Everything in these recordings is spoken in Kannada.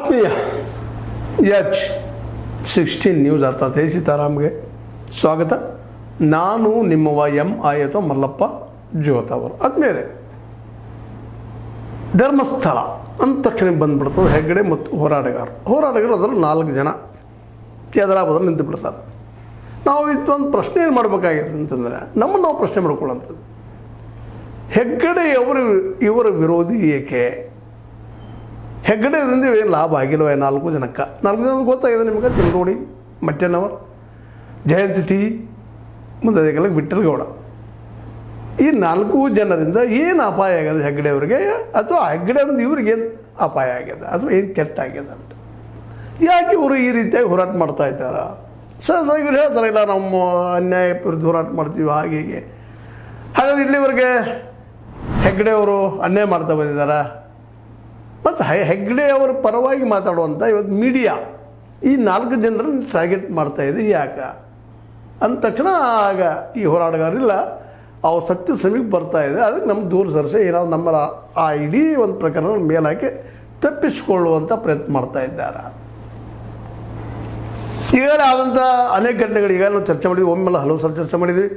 ಆತ್ಮೀಯ H16 ನ್ಯೂಸ್ ಅರ್ಥಾತ್ ಸೀತಾರಾಮ್ಗೆ ಸ್ವಾಗತ. ನಾನು ನಿಮ್ಮವ MI ಅಥವಾ ಮಲ್ಲಪ್ಪ ಜೋತವರು. ಆದ್ಮೇಲೆ ಧರ್ಮಸ್ಥಳ ಅಂದ ತಕ್ಷಣ ಬಂದುಬಿಡ್ತದೆ ಹೆಗ್ಗಡೆ ಮತ್ತು ಹೋರಾಟಗಾರರು ಅದರಲ್ಲಿ 4 ಜನ ಎದುರಾಬದಲ್ಲಿ ನಿಂತು ಬಿಡ್ತಾರೆ. ನಾವು ಇದೊಂದು ಪ್ರಶ್ನೆ ಏನು ಮಾಡಬೇಕಾಗಿದೆ ಅಂತಂದರೆ ನಮ್ಮನ್ನು ನಾವು ಪ್ರಶ್ನೆ ಮಾಡ್ಕೊಳ್ಳೋಂಥದ್ದು, ಹೆಗ್ಗಡೆ ಇವರ ವಿರೋಧಿ ಏಕೆ? ಹೆಗ್ಗಡೆಯಿಂದ ಏನು ಲಾಭ ಆಗಿಲ್ವ? 4 ಜನಕ್ಕೆ ಗೊತ್ತಾಗಿದೆ ನಿಮಗೆ. ತಿಂಗೋಡಿ ಮಟ್ಟೆನವರ್, ಜಯಂತಿ ಟಿ, ಮುಂದೆ ಅದಕ್ಕೆಲ್ಲ ವಿಠಲ್ ಗೌಡ, ಈ 4 ಜನರಿಂದ ಏನು ಅಪಾಯ ಆಗ್ಯದ ಹೆಗ್ಗಡೆಯವ್ರಿಗೆ, ಅಥವಾ ಹೆಗ್ಗಡೆಯಿಂದ ಇವ್ರಿಗೇನು ಅಪಾಯ ಆಗ್ಯದ ಅಥವಾ ಏನು ಕೆಟ್ಟ ಆಗ್ಯದ ಅಂತ ಯಾಕೆ ಇವರು ಈ ರೀತಿಯಾಗಿ ಹೋರಾಟ ಮಾಡ್ತಾ ಇದ್ದಾರೆ? ಸಹಜವಾಗಿ ಇವ್ರು ಹೇಳ್ತಾರೆ, ಇಲ್ಲ ನಮ್ಮ ಅನ್ಯಾಯ ವಿರುದ್ಧ ಹೋರಾಟ ಮಾಡ್ತೀವಿ ಹಾಗೆ ಹೀಗೆ. ಹಾಗಾದ್ರೆ ಇಲ್ಲಿವರೆಗೆ ಹೆಗ್ಗಡೆಯವರು ಅನ್ಯಾಯ ಮಾಡ್ತಾ ಬಂದಿದ್ದಾರೆ. ಮತ್ತು ಹೆಗ್ಗಡೆಯವರ ಪರವಾಗಿ ಮಾತಾಡುವಂಥ ಇವತ್ತು ಮೀಡಿಯಾ ಈ 4 ಜನರನ್ನು ಟಾರ್ಗೆಟ್ ಮಾಡ್ತಾಯಿದೆ. ಯಾಕೆ ಅಂದ ತಕ್ಷಣ ಆಗ ಈ ಹೋರಾಟಗಾರಿಲ್ಲ ಅವ್ರ ಸತ್ಯ ಸಮೀಪ ಬರ್ತಾಯಿದೆ. ಅದಕ್ಕೆ ನಮ್ಮ ದೂರ ಸರಿಸಿ ಏನಾದ್ರು ನಮ್ಮ ಆ ಇಡೀ ಒಂದು ಪ್ರಕರಣ ಮೇಲಾಕಿ ತಪ್ಪಿಸಿಕೊಳ್ಳುವಂಥ ಪ್ರಯತ್ನ ಮಾಡ್ತಾ ಇದ್ದಾರೆ. ಈಗಾಗಲೇ ಆದಂಥ ಅನೇಕ ಘಟನೆಗಳು ಈಗಾಗಲೇ ನಾವು ಚರ್ಚೆ ಮಾಡಿದ್ವಿ, ಒಮ್ಮೆಲ್ಲ ಹಲವು ಸಲ ಚರ್ಚೆ ಮಾಡಿದ್ವಿ.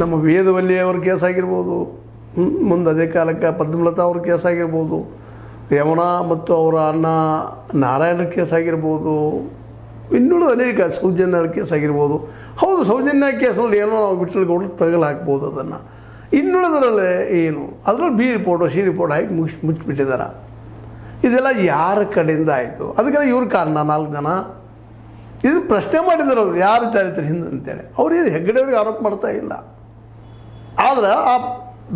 ನಮ್ಮ ವೇದವಲ್ಲಿಯವ್ರ ಕೇಸ್ ಆಗಿರ್ಬೋದು, ಮುಂದೆ ಅದೇ ಕಾಲಕ್ಕೆ ಪದ್ಮಲತಾ ಅವ್ರ ಕೇಸ್ ಆಗಿರ್ಬೋದು, ಯಮುನಾ ಮತ್ತು ಅವರ ಅಣ್ಣ ನಾರಾಯಣ ಕೇಸ್ ಆಗಿರ್ಬೋದು, ಇನ್ನುಳಿದ ಅನೇಕ ಸೌಜನ್ಯ ಕೇಸ್ ಆಗಿರ್ಬೋದು. ಹೌದು, ಸೌಜನ್ಯ ಕೇಸ್ನಲ್ಲಿ ಏನೋ ನಾವು ವಿಠಲ್ ಗೌಡರು ತಗಲು ಹಾಕ್ಬೋದು. ಅದನ್ನು ಇನ್ನುಳಿದ್ರಲ್ಲೇ ಏನು ಅದರಲ್ಲಿ B ರಿಪೋರ್ಟು C ರಿಪೋರ್ಟ್ ಹಾಕಿ ಮುಚ್ಚಿಬಿಟ್ಟಿದ್ದಾರೆ. ಇದೆಲ್ಲ ಯಾರ ಕಡೆಯಿಂದ ಆಯಿತು? ಅದಕ್ಕೆಲ್ಲ ಇವ್ರ ಕಾರಣ 4 ಜನ ಇದನ್ನು ಪ್ರಶ್ನೆ ಮಾಡಿದ್ದಾರೆ. ಅವರು ಯಾರು ತಾರಿತಾರೆ ಹಿಂದೆ ಅಂತೇಳಿ ಅವ್ರು ಏನು ಹೆಗ್ಗಡೆಯವ್ರಿಗೆ ಆರೋಪ ಮಾಡ್ತಾ ಇಲ್ಲ. ಆದರೆ ಆ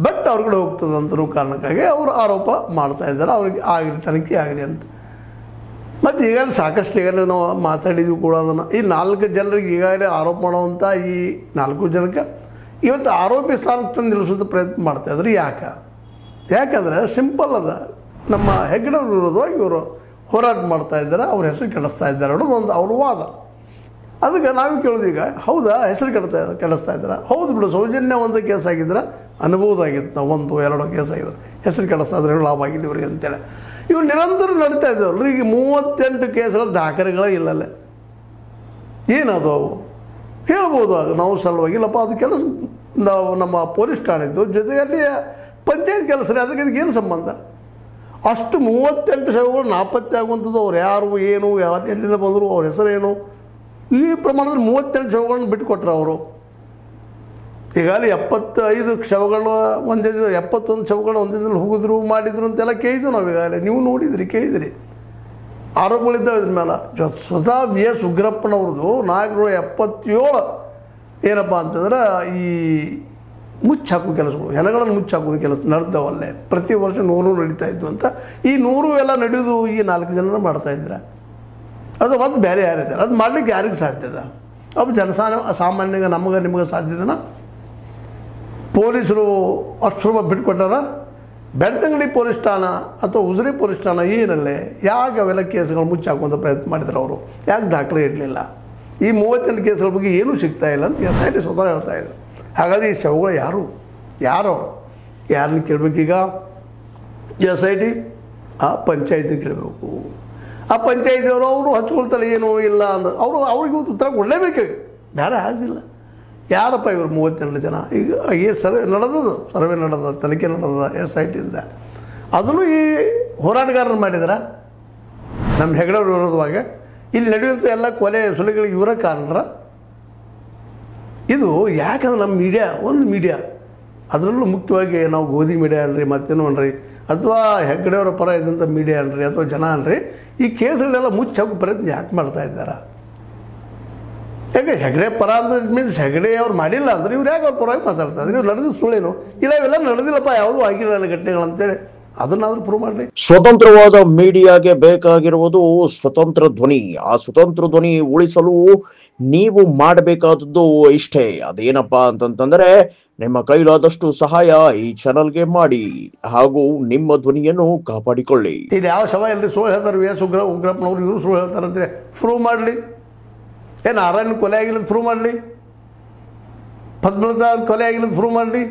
ಬಟ್ ಅವ್ರ ಕಡೆ ಹೋಗ್ತದೆ ಅಂತನೂ ಕಾರಣಕ್ಕಾಗಿ ಅವರು ಆರೋಪ ಮಾಡ್ತಾ ಇದ್ದಾರೆ. ಅವ್ರಿಗೆ ಆಗಲಿ, ತನಿಖೆ ಆಗಲಿ ಅಂತ. ಮತ್ತು ಈಗಾಗಲೇ ಸಾಕಷ್ಟು ಈಗಾಗಲೇ ನಾವು ಮಾತಾಡಿದ್ವಿ ಕೂಡ ಅದನ್ನು. ಈ 4 ಜನರಿಗೆ ಈಗಾಗಲೇ ಆರೋಪ ಮಾಡುವಂಥ ಈ 4 ಜನಕ್ಕೆ ಇವತ್ತು ಆರೋಪಿ ಸ್ಥಾನಕ್ಕೆ ತಂದು ನಿಲ್ಲಿಸುವಂಥ ಪ್ರಯತ್ನ ಮಾಡ್ತಾಯಿದ್ರು. ಯಾಕಂದರೆ ಸಿಂಪಲ್ ಅದ, ನಮ್ಮ ಹೆಗ್ಗಡೆಯವ್ರ ವಿರೋಧವಾಗಿ ಇವರು ಹೋರಾಟ ಮಾಡ್ತಾ ಇದ್ದಾರೆ, ಅವ್ರ ಹೆಸರು ಕೆಡಿಸ್ತಾ ಇದ್ದಾರೆ ಅನ್ನೋದು ಒಂದು ಅವ್ರ ವಾದ. ಅದಕ್ಕೆ ನಾವು ಕೇಳೋದೀಗ, ಹೌದಾ ಹೆಸರು ಕೆಡಿಸ್ತಾ ಇದ್ದಾರೆ? ಹೌದು ಬಿಡು, ಸೌಜನ್ಯ ಒಂದು ಕೇಸ್ ಆಗಿದ್ರೆ ಅನುಭವದಾಗಿತ್ತು. ನಾವು 1, 2 ಕೇಸ್ ಆಗಿದ್ರೆ ಹೆಸರು ಕೆಡಿಸ್ತಾ ಇದ್ರೆ ಲಾಭ ಆಗಿಲ್ಲ ಇವ್ರಿಗೆ ಅಂತೇಳಿ ಇವ್ರು ನಿರಂತರ ನಡೀತಾ ಇದ್ದಾವಲ್ರಿ. ಈಗ 38 ಕೇಸ್ಗಳ ದಾಖಲೆಗಳೇ ಇಲ್ಲಲ್ಲೇ. ಏನದು ಅವು ಹೇಳ್ಬೋದು. ಆಗ ನಾವು ಸಲುವಾಗಿ ಇಲ್ಲಪ್ಪ ಅದು ಕೆಲಸ ನಾವು ನಮ್ಮ ಪೊಲೀಸ್ ಠಾಣೆದ್ದು ಜೊತೆಗೆ ಅಲ್ಲಿ ಪಂಚಾಯತ್ ಕೆಲಸ ರೀ, ಅದಕ್ಕೆ ಏನು ಸಂಬಂಧ? ಅಷ್ಟು 38 ಶವಗಳು ನಾಪತ್ತೆ ಆಗುವಂಥದ್ದು. ಅವ್ರು ಯಾರು, ಏನು, ಎಲ್ಲಿಂದ ಬಂದರು, ಅವ್ರ ಹೆಸರೇನು, ಈ ಪ್ರಮಾಣದಲ್ಲಿ 38 ಶವಗಳನ್ನ ಬಿಟ್ಟುಕೊಟ್ರು ಅವರು. ಈಗಾಗಲೇ 75 ಶವಗಳು ಒಂದೇ 71 ಶವಗಳು ಒಂದಿನಲ್ಲಿ ಹೋಗಿದ್ರು ಮಾಡಿದ್ರು ಅಂತೆಲ್ಲ ಕೇಳಿದ್ವಿ ನಾವು. ಈಗಾಗಲೇ ನೀವು ನೋಡಿದ್ರಿ, ಕೇಳಿದಿರಿ, ಆರೋಪಗಳಿದ್ದಾವೆ ಇದ್ರ ಮೇಲೆ. ಸ್ವತಃ VS ಉಗ್ರಪ್ಪನವ್ರದ್ದು 477 ಏನಪ್ಪ ಅಂತಂದ್ರೆ ಈ ಮುಚ್ಚಾಕೋ ಕೆಲಸಗಳು, ಹೆಣಗಳನ್ನು ಮುಚ್ಚಾಕೋದು ಕೆಲಸ ನಡೆದವಲ್ಲೇ. ಪ್ರತಿ ವರ್ಷ 100 ನಡೀತಾ ಇದ್ವು ಅಂತ. ಈ 100 ಎಲ್ಲ ನಡೆಯೋದು ಈ 4 ಜನನ ಮಾಡ್ತಾಯಿದ್ರೆ ಅದು ಮತ್ತು ಬೇರೆ ಯಾರಿದ್ದಾರೆ? ಅದು ಮಾಡಲಿಕ್ಕೆ ಯಾರಿಗೆ ಸಾಧ್ಯದ? ಅದು ಸಾಮಾನ್ಯಗೆ ನಮಗೆ ನಿಮಗೆ ಸಾಧ್ಯದನ? ಪೊಲೀಸರು ಅಷ್ಟು ರೂಪಾಯಿ ಬಿಟ್ಕೊಟ್ಟಾರ? ಬೆಳ್ತಂಗಡಿ ಪೊಲೀಸ್ ಠಾಣಾ ಅಥವಾ ಉಜಿರೆ ಪೊಲೀಸ್ ಠಾಣಾ ಏನಲ್ಲೇ ಯಾಕೆ ಅವೆಲ್ಲ ಕೇಸ್ಗಳು ಮುಚ್ಚಾಕುವಂಥ ಪ್ರಯತ್ನ ಮಾಡಿದ್ರು ಅವರು? ಯಾಕೆ ದಾಖಲೆ ಇರಲಿಲ್ಲ? ಈ 38 ಕೇಸ್ಗಳ ಬಗ್ಗೆ ಏನೂ ಸಿಗ್ತಾ ಇಲ್ಲ ಅಂತ SIT ಸ್ವತಃ ಹೇಳ್ತಾ ಇದ್ರು. ಹಾಗಾದರೆ ಈ ಶವಗಳು ಯಾರನ್ನ ಕೇಳಬೇಕೀಗ? SIT ಆ ಪಂಚಾಯತಿನ ಕೇಳಬೇಕು. ಆ ಪಂಚಾಯತಿಯವರು ಅವರು ಹಚ್ಕೊಳ್ತಾರೆ, ಏನೂ ಇಲ್ಲ ಅಂದ ಅವ್ರಿಗೆ ಉತ್ತರ ಕೊಡಲೇಬೇಕು. ಬೇರೆ ಆಗೋದಿಲ್ಲ. ಯಾರಪ್ಪ ಇವರು 38 ಜನ? ಈಗ ಸರ್ವೆ ನಡೆದ ತನಿಖೆ ನಡೆದ SITಯಿಂದ. ಅದನ್ನು ಈ ಹೋರಾಟಗಾರರು ಮಾಡಿದಾರ ನಮ್ಮ ಹೆಗ್ಗಡೆಯವ್ರ ವಿರೋಧವಾಗಿ. ಇಲ್ಲಿ ನಡೆಯುವಂಥ ಎಲ್ಲ ಕೊಲೆ ಸುಲಿಗಳಿಗೆ ಇವರ ಕಾರಣರ ಇದು. ಯಾಕಂದ್ರೆ ನಮ್ಮ ಮೀಡಿಯಾ ಅದರಲ್ಲೂ ಮುಖ್ಯವಾಗಿ ನಾವು ಗೋಧಿ ಮೀಡಿಯಾ ಅನ್ರಿ, ಮತ್ತೇನು ಅನ್ರಿ, ಅಥವಾ ಹೆಗ್ಗಡೆಯವರ ಪರ ಇದ್ದಂಥ ಮೀಡಿಯಾ ಅನ್ರಿ, ಅಥವಾ ಜನ ಅನ್ರಿ, ಈ ಕೇಸ್ಗಳನ್ನೆಲ್ಲ ಮುಚ್ಚಾಕೋ ಪ್ರಯತ್ನ ಯಾಕೆ ಮಾಡ್ತಾ ಇದ್ದಾರೆ? ಯಾಕೆ ಹೆಗ್ಗಡೆ ಪರ ಅಂದ್ರೆ ಮೀನ್ಸ್ ಹೆಗ್ಗಡೆ ಅವ್ರು ಮಾಡಿಲ್ಲ ಅಂದ್ರೆ ಇವ್ರು ಯಾಕೆ ಅವ್ರ ಪರವಾಗಿ ಮಾತಾಡ್ತಾ ಇದ್ದಾರೆ? ಇವ್ರು ನಡೆದು ಸುಳ್ಳೇನು? ಇಲ್ಲ ಇವೆಲ್ಲ ನಡೆದಿಲ್ಲಪ್ಪ, ಯಾವುದೂ ಆಗಿಲ್ಲ ನನ್ನ ಘಟನೆಗಳಂತೇಳಿ ಅದನ್ನಾದ್ರೂ ಪ್ರೂವ್ ಮಾಡಲಿ. ಸ್ವತಂತ್ರವಾದ ಮೀಡಿಯಾಗೆ ಬೇಕಾಗಿರುವುದು ಸ್ವತಂತ್ರ ಧ್ವನಿ. ಆ ಸ್ವತಂತ್ರ ಧ್ವನಿ ಉಳಿಸಲು ನೀವು ಮಾಡಬೇಕಾದದ್ದು ಇಷ್ಟೇ. ಅದೇನಪ್ಪಾ ಅಂತಂತಂದ್ರೆ ನಿಮ್ಮ ಕೈಲಾದಷ್ಟು ಸಹಾಯ ಈ ಚಾನಲ್ಗೆ ಮಾಡಿ ಹಾಗೂ ನಿಮ್ಮ ಧ್ವನಿಯನ್ನು ಕಾಪಾಡಿಕೊಳ್ಳಿ. ಇದು ಯಾವ ಶವ ಇಲ್ಲರಿ ಸುಳ್ಳು ಹೇಳ್ತಾರೆ. VS ಉಗ್ರಪ್ಪನವ್ರು ಇವರು ಸುಳ್ಳು ಹೇಳ್ತಾರಂತೆ, ಪ್ರೂವ್ ಮಾಡಲಿ. ಏನು ನಾರಾಯಣ ಕೊಲೆ ಆಗಿಲ್ಲದ ಪ್ರೂವ್ ಮಾಡಲಿ, ಪದ್ಮಲತಾ ಕೊಲೆ ಆಗಿಲ್ಲದ ಪ್ರೂವ್ ಮಾಡಲಿ.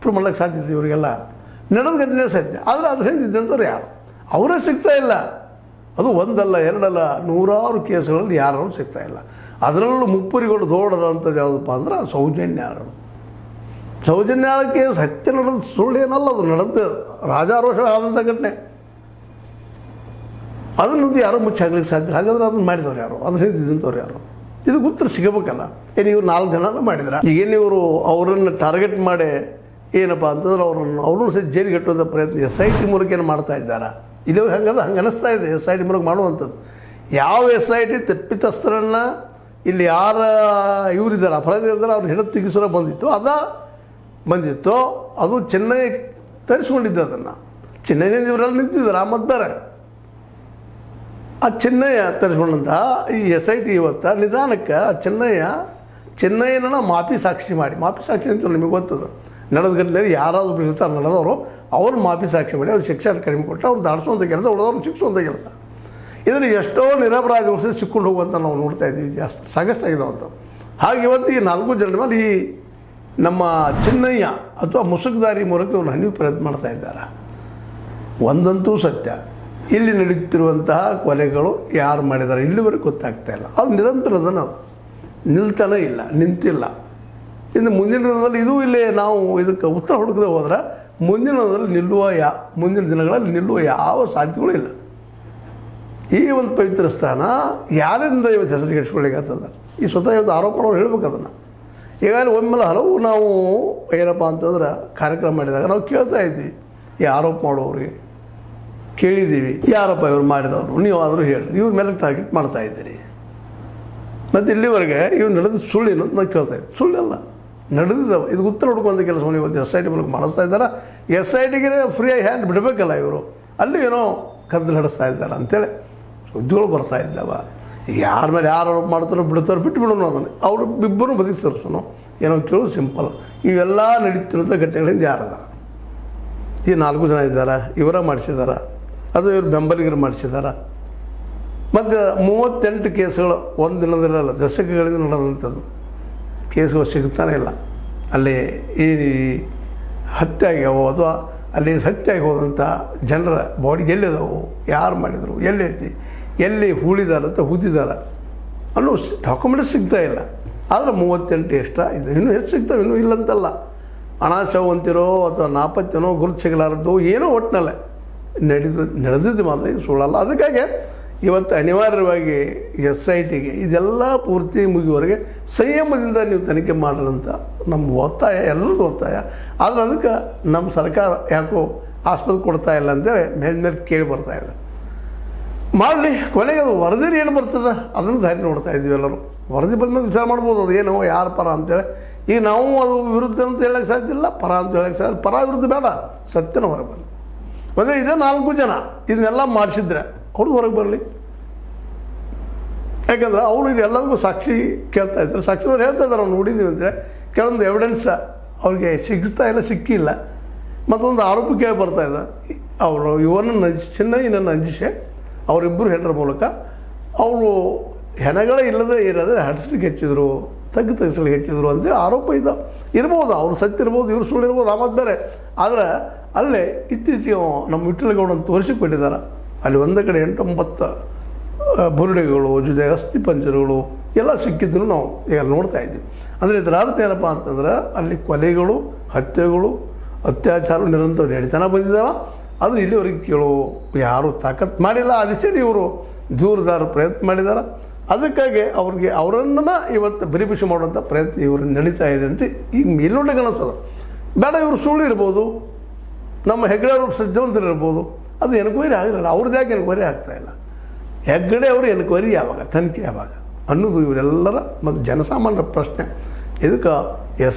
ಪ್ರೂವ್ ಮಾಡ್ಲಿಕ್ಕೆ ಸಾಧ್ಯತೆ ಇವರಿಗೆಲ್ಲ ನಡೆದ ಘಟನೆ ಸಾಧ್ಯ. ಆದರೆ ಅದ್ರ ಹಿಂದೆ ಇದ್ದಂಥವ್ರು ಯಾರು? ಅವರೇ ಸಿಗ್ತಾ ಇಲ್ಲ. ಅದು ಒಂದಲ್ಲ ಎರಡಲ್ಲ ನೂರಾರು ಕೇಸುಗಳಲ್ಲಿ ಯಾರೂ ಸಿಗ್ತಾ ಇಲ್ಲ. ಅದರಲ್ಲೂ ಮುಪ್ಪುರಿಗಳು ದೊಡ್ಡದಂಥದ್ದು ಯಾವುದಪ್ಪ ಅಂದ್ರೆ ಸೌಜನ್ಯಾಳು. ಸೌಜನ್ಯಾಳ ಕೇಸ್ ಹತ್ಯೆ ನಡೆದು ಸುಳ್ಳೇನಲ್ಲ, ಅದು ನಡೆದು ರಾಜಾರೋಷ ಆದಂಥ ಘಟನೆ. ಅದನ್ನಂತೂ ಯಾರೋ ಮುಚ್ಚಾಗ್ಲಿಕ್ಕೆ ಸಾಧ್ಯ. ಹಾಗಾದ್ರೆ ಅದನ್ನು ಮಾಡಿದವ್ರು ಯಾರು, ಅದ್ರ ಹಿಂದಿಂಥವ್ರು ಯಾರು, ಇದು ಉತ್ತರ ಸಿಗಬೇಕಲ್ಲ. ಏನು ಇವ್ರು 4 ಜನನ ಮಾಡಿದ್ರೆ ಈಗೇನು ಇವರು ಅವರನ್ನು ಟಾರ್ಗೆಟ್ ಮಾಡಿ ಏನಪ್ಪ ಅಂತಂದ್ರೆ ಅವ್ರನ್ನೂ ಸಹ ಜೈಲಿಗೆ ಕಟ್ಟುವಂಥ ಪ್ರಯತ್ನ SIT ಮೂಲಕ ಏನು ಮಾಡ್ತಾ ಇದ್ದಾರೆ. ಇಲ್ಲಿ ಹಂಗದ ಹಂಗೆ ಅನ್ನಿಸ್ತಾ ಇದೆ SIT ಮೂಲಕ ಮಾಡುವಂಥದ್ದು. ಯಾವ SIT ತಪ್ಪಿತಸ್ಥರನ್ನು ಇಲ್ಲಿ ಯಾರು ಇವರಿದ್ದಾರೆ ಅಪರಾಧ ಇದ್ದಾರೆ ಅವ್ರು ಹಿಡಿದು ತೆಗಿಸೋ ಬಂದಿತ್ತು ಅದು ಚೆನ್ನೈ ತರಿಸ್ಕೊಂಡಿದ್ದೆ. ಅದನ್ನು ಚೆನ್ನೈನಿಂದ ಇವರೆಲ್ಲ ನಿಂತಿದ್ದಾರೆ. ಮತ್ತು ಬೇರೆ ಆ ಚೆನ್ನಯ್ಯ ತರಿಸ್ಕೊಂಡಂಥ ಈ SIT ಇವತ್ತು ನಿಧಾನಕ್ಕೆ ಚೆನ್ನೈನ ಮಾಪಿ ಸಾಕ್ಷಿ ಅಂತ ನಿಮಗೆ ಗೊತ್ತದ. ನಡೆದ ಘಟನೆಯಲ್ಲಿ ಯಾರಾದರೂ ಬಿಡ್ತಾರೆ ನಡೆದವರು ಅವ್ರು ಮಾಪಿ ಸಾಕ್ಷಿ ಮಾಡಿ ಅವ್ರು ಶಿಕ್ಷೆ ಕಡಿಮೆ ಕೊಟ್ಟರೆ ಅವ್ರು ದಾಟಿಸುವಂಥ ಕೆಲಸ, ಉಳಿದವ್ರನ್ನ ಶಿಕ್ಷುವಂಥ ಕೆಲಸ. ಇದನ್ನು ಎಷ್ಟೋ ನಿರಪರಾಧಿಗಳು ಸಹ ಸಿಕ್ಕೊಂಡು ಹೋಗುವಂಥ ನಾವು ನೋಡ್ತಾ ಇದ್ದೀವಿ. ಇತಿಹಾಸ ಸಾಕಷ್ಟಾಗಿದ್ದಾವಂಥ. ಹಾಗೆ ಇವತ್ತು ಈ 4 ಜನರ ಮೇಲೆ ಈ ನಮ್ಮ ಚೆನ್ನಯ್ಯ ಅಥವಾ ಮುಸುಕುದಾರಿ ಮೂಲಕ ಇವ್ರನ್ನ ಹನಿವು ಪ್ರಯತ್ನ ಮಾಡ್ತಾ ಇದ್ದಾರೆ. ಒಂದಂತೂ ಸತ್ಯ, ಇಲ್ಲಿ ನಡೀತಿರುವಂತಹ ಕೊಲೆಗಳು ಯಾರು ಮಾಡಿದ್ದಾರೆ ಇಲ್ಲಿವರೆಗೂ ಗೊತ್ತಾಗ್ತಾ ಇಲ್ಲ. ಅದು ನಿರಂತರದನ್ನು ನಿಲ್ತಾನೇ ಇಲ್ಲ, ನಿಂತಿಲ್ಲ. ಇನ್ನು ಮುಂದಿನ ದಿನದಲ್ಲಿ ಇದು ಇಲ್ಲಿ ನಾವು ಇದಕ್ಕೆ ಉತ್ತರ ಹುಡುಕದೆ ಹೋದ್ರೆ ಮುಂದಿನ ದಿನಗಳಲ್ಲಿ ನಿಲ್ಲುವ ಯಾವ ಸಾಧ್ಯತೆಗಳು ಇಲ್ಲ. ಈ ಒಂದು ಪವಿತ್ರ ಸ್ಥಾನ ಯಾರಿಂದ ಇವತ್ತು ಹೆಸರಿಗೆ ಇಟ್ಕೊಳ್ಳಿಕ್ಕಾಗ್ತದ? ಈ ಸ್ವತಃ ಇವತ್ತು ಆರೋಪ ಮಾಡೋರು ಹೇಳ್ಬೇಕು ಅದನ್ನು. ಈಗಾಗಲೇ ಒಮ್ಮೆಲೆ ಹಲವು ನಾವು ಏನಪ್ಪ ಅಂತಂದ್ರೆ ಕಾರ್ಯಕ್ರಮ ಮಾಡಿದಾಗ ನಾವು ಕೇಳ್ತಾ ಇದ್ವಿ, ಈ ಆರೋಪ ಮಾಡೋರಿಗೆ ಕೇಳಿದ್ದೀವಿ, ಯಾರಪ್ಪ ಇವ್ರು ಮಾಡಿದವರು, ನೀವಾದರೂ ಹೇಳಿ, ಇವ್ರ ಮೇಲೆ ಟಾರ್ಗೆಟ್ ಮಾಡ್ತಾ ಇದ್ದೀರಿ. ಮತ್ತು ಇಲ್ಲಿವರೆಗೆ ಇವ್ರು ನಡೆದ ಸುಳ್ಳಿನ ನಾವು ಕೇಳ್ತಾ ಇದ್ವಿ. ಸುಳ್ಳಲ್ಲ, ನಡೆದಿದ್ದಾವೆ. ಇದು ಉತ್ತರ ಹುಡುಕುವಂಥ ಕೆಲಸವನ್ನು ಇವತ್ತು SIT ಮೂಲಕ ಮಾಡಿಸ್ತಾ ಇದ್ದಾರೆ. SITಗೆ ಫ್ರೀ ಹ್ಯಾಂಡ್ ಬಿಡಬೇಕಲ್ಲ ಇವರು, ಅಲ್ಲಿ ಏನೋ ಕದ್ದು ನಡೆಸ್ತಾ ಇದ್ದಾರೆ ಅಂಥೇಳಿ ಸುದ್ದಿಗಳು ಬರ್ತಾ ಇದ್ದಾವೆ. ಈಗ ಯಾರ ಮೇಲೆ ಯಾರು ಆರೋಪ ಮಾಡ್ತಾರೋ ಬಿಡ್ತಾರೋ ಬಿಟ್ಟು ಬಿಡೋಣ, ಅದನ್ನು ಅವರು ಇಬ್ಬರೂ ಬದುಕಿ ಸೇರಿಸೋಣ, ಏನೋ ಕೇಳೋದು ಸಿಂಪಲ್. ಇವೆಲ್ಲ ನಡೀತಿರೋಂಥ ಘಟನೆಗಳಿಂದ ಯಾರದಾರ? ಈ 4 ಜನ ಇದ್ದಾರೆ, ಇವರ ಮಾಡಿಸಿದಾರ ಅಥವಾ ಇವರು ಬೆಂಬಲಿಗರು ಮಾಡಿಸಿದಾರ? ಮತ್ತು 38 ಕೇಸುಗಳು ಒಂದು ದಿನದಲ್ಲ ದಶಕಗಳಿಂದ ನಡೆದಂಥದ್ದು. ಕೇಸುಗಳು ಸಿಗ್ತಾನೆ ಇಲ್ಲ. ಅಲ್ಲಿ ಈ ಹತ್ಯೆ ಆಗ್ಯಾವೋ ಅಥವಾ ಅಲ್ಲಿ ಹತ್ಯೆ ಆಗಿ ಹೋದಂಥ ಜನರ ಬಾಡಿ ಎಲ್ಲಿದಾವು, ಯಾರು ಮಾಡಿದರು, ಎಲ್ಲೈತಿ, ಎಲ್ಲಿ ಹೂಳಿದಾರ ಅಂತ ಹೂದಿದಾರ ಅನ್ನೋ ಡಾಕ್ಯುಮೆಂಟ್ಸ್ ಸಿಗ್ತಾ ಇಲ್ಲ. ಆದರೆ 38 ಎಕ್ಸ್ಟ್ರಾ ಇದೆ, ಇನ್ನೂ ಹೆಚ್ಚು ಸಿಗ್ತವೆ, ಇನ್ನೂ ಇಲ್ಲಂತಲ್ಲ. ಅನಾಶವು ಅಂತಿರೋ ಅಥವಾ ನಾಪತ್ಯನೋ ಗುರುತು ಸಿಗಲಾರದ್ದು ಏನೋ ಒಟ್ಟಿನಲ್ಲೇ ನಡೆದಿದ್ದು ಮಾತ್ರ ಏನು ಸುಳ್ಳಲ್ಲ. ಅದಕ್ಕಾಗಿ ಇವತ್ತು ಅನಿವಾರ್ಯವಾಗಿ SITಗೆ ಇದೆಲ್ಲ ಪೂರ್ತಿ ಮುಗಿಯುವವರೆಗೆ ಸಂಯಮದಿಂದ ನೀವು ತನಿಖೆ ಮಾಡಲಂತ ನಮ್ಮ ಒತ್ತಾಯ, ಎಲ್ಲರದ್ದು ಒತ್ತಾಯ. ಆದರೆ ಅದಕ್ಕೆ ನಮ್ಮ ಸರ್ಕಾರ ಯಾಕೋ ಆಸ್ಪತ್ರೆ ಕೊಡ್ತಾ ಇಲ್ಲ ಅಂತೇಳಿ ಮೇಲೆ ಕೇಳಿ ಬರ್ತಾ ಇದೆ. ಮಾಡಲಿ, ಕೊನೆಗೆ ಅದು ವರದಿ ಏನು ಬರ್ತದೆ ಅದನ್ನು ದಾರಿ ನೋಡ್ತಾ ಇದ್ದೀವಿ ಎಲ್ಲರೂ. ವರದಿ ಬಂದ್ಮೇಲೆ ವಿಚಾರ ಮಾಡ್ಬೋದು ಅದು ಏನೋ ಯಾರು ಪರ ಅಂತೇಳಿ. ಈಗ ನಾವು ಅದು ವಿರುದ್ಧ ಅಂತ ಹೇಳೋಕ್ಕೆ ಸಾಧ್ಯ ಇಲ್ಲ, ಪರ ಅಂತ ಹೇಳೋಕ್ಕೆ ಸಾಧ್ಯ. ಪರ ವಿರುದ್ಧ ಬೇಡ, ಸತ್ಯನ ಹೊರಗೆ ಬಂದು ಅಂದರೆ ಇದೇ 4 ಜನ ಇದನ್ನೆಲ್ಲ ಮಾಡಿಸಿದ್ರೆ ಅವ್ರು ಹೊರಗೆ ಬರಲಿ. ಯಾಕಂದ್ರೆ ಅವರು ಎಲ್ಲರಿಗೂ ಸಾಕ್ಷಿ ಕೇಳ್ತಾ ಇದ್ದಾರೆ. ಸಾಕ್ಷಿದವ್ರು ಹೇಳ್ತಾ ಇದ್ದಾರೆ, ನಾವು ನೋಡಿದ್ದೀವಿ ಅಂದರೆ ಕೆಲವೊಂದು ಎವಿಡೆನ್ಸ್ ಅವ್ರಿಗೆ ಸಿಕ್ಕಿಲ್ಲ. ಮತ್ತೊಂದು ಆರೋಪ ಕೇಳಿ ಬರ್ತಾ ಇದೆ. ಅವರು ಚೆನ್ನೈನ ನಂಜಿಸೆ ಅವರಿಬ್ಬರು ಹೆಣ್ಣರ ಮೂಲಕ ಅವರು ಹೆಣಗಳೇ ಇಲ್ಲದೆ ಇರೋದ್ರೆ ಹಡಿಸ್ಲಿಕ್ಕೆ ಹೆಚ್ಚಿದ್ರು, ತೆಗಿಸ್ಲಿಕ್ಕೆ ಹೆಚ್ಚಿದ್ರು ಅಂತೇಳಿ ಆರೋಪ ಇರ್ಬೋದು. ಅವ್ರು ಸತ್ಯ ಇರ್ಬೋದು, ಇವ್ರು ಸುಳ್ಳು ಇರ್ಬೋದು, ಆಮದು ಬೇರೆ. ಆದರೆ ಅಲ್ಲೇ ಇತ್ತೀಚೆಗೆ ನಮ್ಮ ವಿಠ್ಠಲಗೌಡನ್ನು ತೋರಿಸಿಕೊಟ್ಟಿದ್ದಾರೆ. ಅಲ್ಲಿ ಒಂದು ಕಡೆ 8-9 ಬುರುಡೆಗಳು, ಜೊತೆ ಅಸ್ಥಿ ಪಂಜರಗಳು ಎಲ್ಲ ಸಿಕ್ಕಿದ್ರು ನಾವು ಈಗ ನೋಡ್ತಾ ಇದ್ದೀವಿ. ಅಂದರೆ ಇದರ ಅರ್ಥ ಏನಪ್ಪ ಅಂತಂದ್ರೆ ಅಲ್ಲಿ ಕೊಲೆಗಳು, ಹತ್ಯೆಗಳು, ಅತ್ಯಾಚಾರಗಳು ನಿರಂತರ ನಡೀತಾನೆ ಬಂದಿದ್ದಾವೆ. ಆದರೆ ಇಲ್ಲಿವರೆಗೆ ಕೇಳೋ ಯಾರೂ ತಾಕತ್ತು ಮಾಡಿಲ್ಲ. ಅದಷ್ಟೇ ಇವರು ದೂರದಾರ ಪ್ರಯತ್ನ ಮಾಡಿದ್ದಾರೆ. ಅದಕ್ಕಾಗಿ ಅವರನ್ನು ಇವತ್ತು ಬರಿಬಿಸಿ ಮಾಡುವಂಥ ಪ್ರಯತ್ನ ಇವರು ನಡೀತಾ ಇದೆ ಅಂತ ಈಗ ಮೇಲ್ನೋಟಕ್ಕೆ ಅನಿಸ್ತದೆ. ಬೇಡ, ಇವರು ಸುಳ್ಳು ಇರ್ಬೋದು, ನಮ್ಮ ಹೆಗ್ಗಡೆ ಅವರು ಸಜ್ಜವಂತರು ಇರ್ಬೋದು, ಅದು ಎನ್ಕ್ವೈರಿ ಆಗಿರಲ್ಲ. ಅವ್ರದ್ದು ಯಾಕೆ ಎನ್ಕ್ವೈರಿ ಆಗ್ತಾಯಿಲ್ಲ? ಹೆಗ್ಗಡೆ ಅವರು ಎನ್ಕ್ವೈರಿ ಯಾವಾಗ, ತನಿಖೆ ಯಾವಾಗ ಅನ್ನೋದು ಇವರೆಲ್ಲರ ಮತ್ತು ಜನಸಾಮಾನ್ಯರ ಪ್ರಶ್ನೆ. ಇದಕ್ಕೆ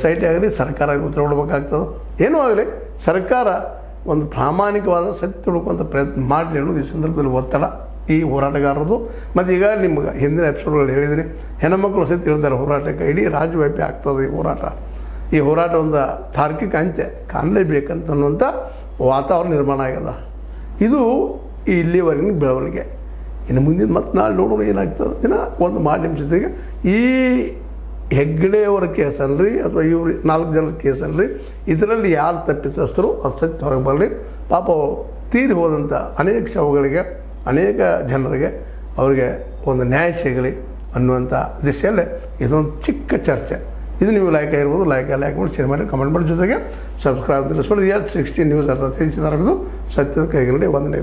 SIT ಆಗಲಿ ಸರ್ಕಾರ ಆಗಲಿ ಉತ್ತರ ಕೊಡಬೇಕಾಗ್ತದೆ. ಏನೂ ಆಗಲಿ ಸರ್ಕಾರ ಒಂದು ಪ್ರಾಮಾಣಿಕವಾದ ಸತ್ಯ ಹುಡುಕುವಂಥ ಪ್ರಯತ್ನ ಮಾಡಲಿ ಅನ್ನೋದು ಈ ಸಂದರ್ಭದಲ್ಲಿ ಒತ್ತಡ ಈ ಹೋರಾಟಗಾರರದು. ಮತ್ತು ಈಗ ನಿಮ್ಗೆ ಹಿಂದಿನ ಎಪಿಸೋಡ್ಗಳಲ್ಲಿ ಹೇಳಿದ್ದೀನಿ, ಹೆಣ್ಣುಮಕ್ಕಳು ಸಹಿತ ಹೇಳ್ತಾರೆ ಹೋರಾಟಕ್ಕೆ ಇಡೀ ರಾಜ್ಯವ್ಯಾಪಿ ಆಗ್ತದೆ ಈ ಹೋರಾಟ ಒಂದು ತಾರ್ಕಿಕ ಅಂತ್ಯ ಕಾಣಲೇಬೇಕಂತ ಅನ್ನುವಂಥ ವಾತಾವರಣ ನಿರ್ಮಾಣ ಆಗ್ಯದ. ಇದು ಇಲ್ಲಿವರೆಗಿನ ಬೆಳವಣಿಗೆ. ಇನ್ನು ಮುಂದಿನ ಮತ್ತೆ ನಾಳೆ ನೋಡೋಣ ಏನಾಗ್ತದೆ. ದಿನ ಒಂದು ಮಾಡಿ ನಿಮಿಷತೆಗೆ ಈ ಹೆಗ್ಗಡೆಯವರ ಕೇಸನ್ರಿ ಅಥವಾ ಇವರು 4 ಜನರ ಕೇಸನ್ರಿ, ಇದರಲ್ಲಿ ಯಾರು ತಪ್ಪಿತಸ್ಥರು ಅದು ಸತ್ಯ ಹೊರಗೆ ಬರಲಿ. ಪಾಪ ತೀರಿ ಹೋದಂಥ ಅನೇಕ ಶವಗಳಿಗೆ ಅನೇಕ ಜನರಿಗೆ ಅವರಿಗೆ ಒಂದು ನ್ಯಾಯ ಸಿಗಲಿ ಅನ್ನುವಂಥ ದಿಶೆಯಲ್ಲೇ ಇದೊಂದು ಚಿಕ್ಕ ಚರ್ಚೆ. ಇದು ನೀವು ಲೈಕ್ ಆಗಿರ್ಬೋದು, ಲೈಕ್ ಮಾಡಿ, ಶೇರ್ ಮಾಡಿ, ಕಮೆಂಟ್ ಮಾಡಿ, ಜೊತೆಗೆ ಸಬ್ಸ್ಕ್ರೈಬ್ ತಿಳಿಸ್ಬಿಡಿ. Real 60 ನ್ಯೂಸ್ ಅರ್ಥ ತಿಳಿಸಿದಾರದು ಸತ್ಯದ ಕೈಗನ್ನಡಿ ವಂದನೆಗಳು.